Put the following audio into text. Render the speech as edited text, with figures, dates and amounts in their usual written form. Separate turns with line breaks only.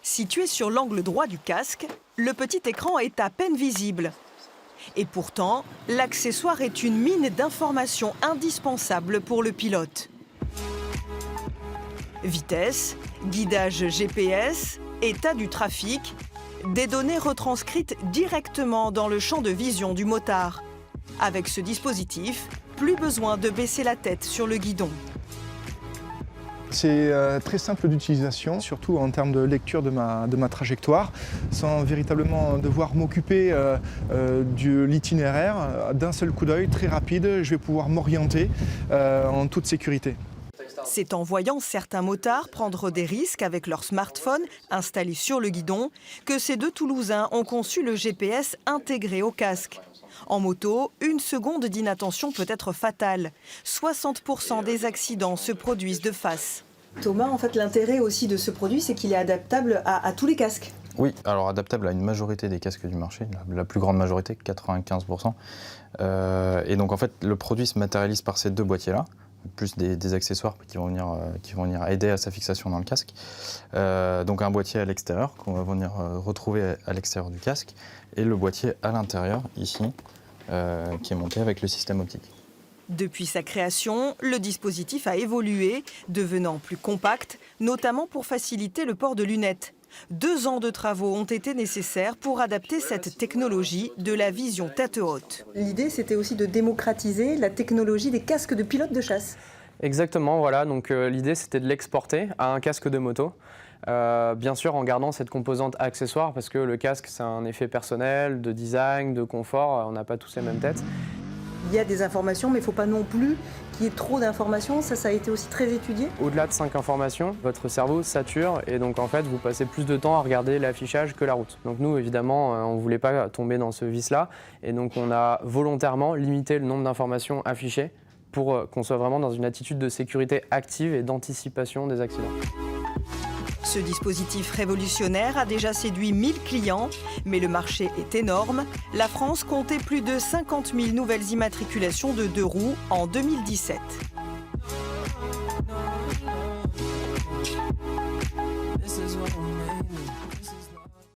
Situé sur l'angle droit du casque, le petit écran est à peine visible. Et pourtant, l'accessoire est une mine d'informations indispensable pour le pilote. Vitesse, guidage GPS, état du trafic, des données retranscrites directement dans le champ de vision du motard. Avec ce dispositif, plus besoin de baisser la tête sur le guidon.
C'est très simple d'utilisation, surtout en termes de lecture de ma trajectoire, sans véritablement devoir m'occuper de l'itinéraire. D'un seul coup d'œil, très rapide, je vais pouvoir m'orienter en toute sécurité.
C'est en voyant certains motards prendre des risques avec leur smartphone installé sur le guidon que ces deux Toulousains ont conçu le GPS intégré au casque. En moto, une seconde d'inattention peut être fatale. 60% des accidents se produisent de face.
Thomas, en fait, l'intérêt aussi de ce produit, c'est qu'il est adaptable à tous les casques.
Oui, alors adaptable à une majorité des casques du marché, la plus grande majorité, 95%. Et donc en fait, le produit se matérialise par ces deux boîtiers-là, plus des accessoires qui vont venir aider à sa fixation dans le casque. Donc un boîtier à l'extérieur qu'on va venir retrouver à l'extérieur du casque et le boîtier à l'intérieur, ici, qui est monté avec le système optique.
Depuis sa création, le dispositif a évolué, devenant plus compact, notamment pour faciliter le port de lunettes. 2 ans de travaux ont été nécessaires pour adapter cette technologie de la vision tête haute.
L'idée, c'était aussi de démocratiser la technologie des casques de pilotes de chasse.
Exactement, voilà. Donc l'idée, c'était de l'exporter à un casque de moto. Bien sûr, en gardant cette composante accessoire, parce que le casque, c'est un effet personnel, de design, de confort. On n'a pas tous les mêmes têtes.
Il y a des informations, mais il ne faut pas non plus qu'il y ait trop d'informations. Ça a été aussi très étudié.
Au-delà de 5 informations, votre cerveau sature et donc en fait, vous passez plus de temps à regarder l'affichage que la route. Donc nous, évidemment, on ne voulait pas tomber dans ce vice-là. Et donc on a volontairement limité le nombre d'informations affichées pour qu'on soit vraiment dans une attitude de sécurité active et d'anticipation des accidents.
Ce dispositif révolutionnaire a déjà séduit 1000 clients, mais le marché est énorme. La France comptait plus de 50 000 nouvelles immatriculations de 2 roues en 2017.